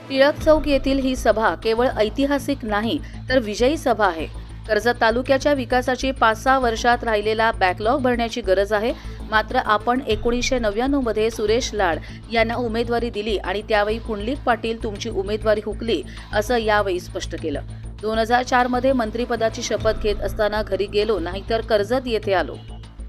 टिळक चौक येथील ही सभा केवळ ऐतिहासिक नाही तर विजयी सभा आहे। कर्जत तालुक्याच्या विकासाची 5-6 वर्षात राहिलेला बॅकलॉग भरण्याची गरज आहे। मात्र आपण 1999 मध्ये सुरेश लाड यांना उमेदवारी दिली आणि त्यावेळी पुंडलिक पाटील तुमची उमेदवारी हुकली असं यावेळी स्पष्ट केलं। 2004 मध्ये मंत्रिपदाची शपथ घेत असताना घरी गेलो नाहीतर कर्जत येथे आलो।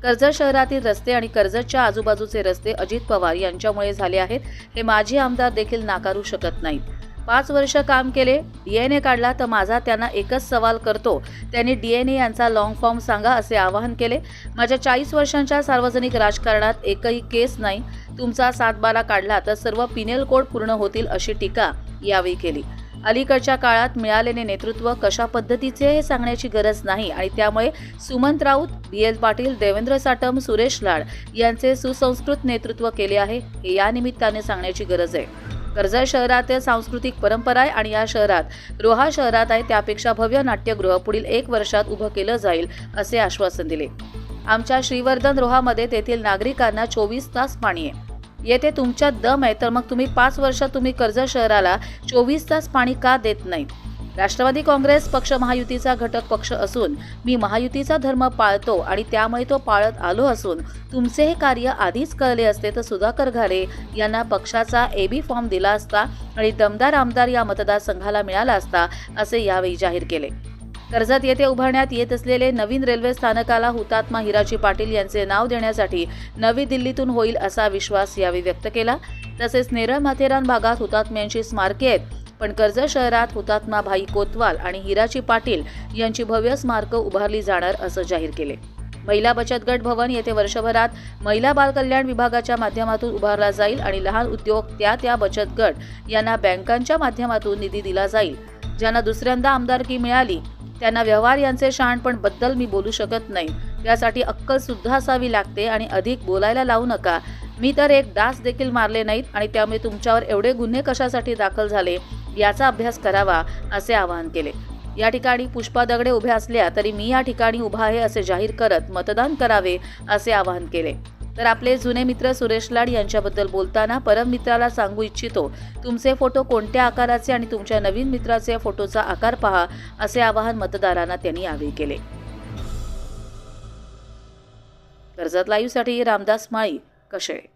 कर्जत शहरातील रस्ते आणि कर्जतच्या आजूबाजूचे रस्ते अजित पवार यांच्यामुळे झाले आहेत हे माजी आमदार देखील नाकारू शकत नाहीत। 5 वर्ष काम केले, डीएनए काढला तर माझा त्यांना एकच सवाल करतो, त्यांनी डीएनए यांचा लॉंग फॉर्म सांगा असे आवाहन केले। माझ्या 40 वर्षांच्या सार्वजनिक राजकारणात एकही केस नाही, तुमचा 7/12 काढला तर सर्व पिनेल कोड पूर्ण होतील अशी टीका यावेळी केली। अलीकडच्या काळात मिळालेले नेतृत्व कशा पद्धतीचे हे सांगण्याची गरज नाही आणि त्यामुळे सुमंत राऊत, BL पाटील, देवेंद्र साटम, सुरेश लाड यांचे सुसंस्कृत नेतृत्व केले आहे हे या निमित्ताने सांगण्याची गरज आहे। कर्जत शहरातील सांस्कृतिक परंपरा आहे आणि या शहरात रोहा शहरात आहे त्यापेक्षा भव्य नाट्यगृह पुढील 1 वर्षात उभं केलं जाईल असे आश्वासन दिले। आमच्या श्रीवर्धन रोहामध्ये तेथील नागरिकांना 24 तास पाणी आहे। येथे तुमच्यात दम आहे तर मग तुम्ही 5 वर्षात तुम्ही कर्जत शहराला 24 तास पाणी का देत नाही? राष्ट्रवादी काँग्रेस पक्ष महायुतीचा घटक पक्ष असून मी महायुतीचा धर्म पाळतो आणि त्यामुळे तो पाळत आलो असून तुमचे हे कार्य आधीच कळले असते तर सुधाकर घारे यांना पक्षाचा AB फॉर्म दिला असता आणि दमदार आमदार या मतदारसंघाला मिळाला असता असे यावेळी जाहीर केले। कर्जत येथे उभारण्यात येत असलेले नवीन रेल्वे स्थानकाला हुतात्मा हिराजी पाटील यांचे नाव देण्यासाठी नवी दिल्लीतून होईल असा विश्वास यावेळी व्यक्त केला। तसेच नेरळ माथेरान भागात हुतात्म्यांची स्मारके आहेत पण कर्जत शहरात हुतात्मा भाई कोतवाल आणि हिराजी पाटील यांची भव्य स्मारकं उभारली जाणार असं जाहीर केले। महिला बचत गट भवन येथे वर्षभरात महिला बाल कल्याण विभागाच्या माध्यमातून उभारला जाईल आणि लहान उद्योग त्या बचत गट यांना बँकांच्या माध्यमातून निधी दिला जाईल। ज्यांना दुसऱ्यांदा आमदारकी मिळाली त्यांना व्यवहार यांचे शहाणपण बद्दल मी बोलू शकत नाही, त्यासाठी अक्कल सुद्धा असावी लागते आणि अधिक बोलायला लावू नका। मी तर एक डास देखील मारले नाहीत आणि त्यामुळे तुमच्यावर एवढे गुन्हे कशासाठी दाखल झाले याचा अभ्यास करावा असे आवाहन केले। या ठिकाणी पुष्पा दगडे उभ्या असल्या तरी मी या ठिकाणी उभा आहे असे जाहीर करत मतदान करावे असे आवाहन केले। तर आपले जुने मित्र सुरेश लाड यांच्याबद्दल बोलताना परम मित्राला सांगू इच्छितो, तुमचे फोटो कोणत्या आकाराचे आणि तुमच्या नवीन मित्राचे फोटोचा आकार पहा असे आवाहन मतदारांना त्यांनी यावेळी केले। कर्जत लाईव्हसाठी रामदास माळी, कशेळे।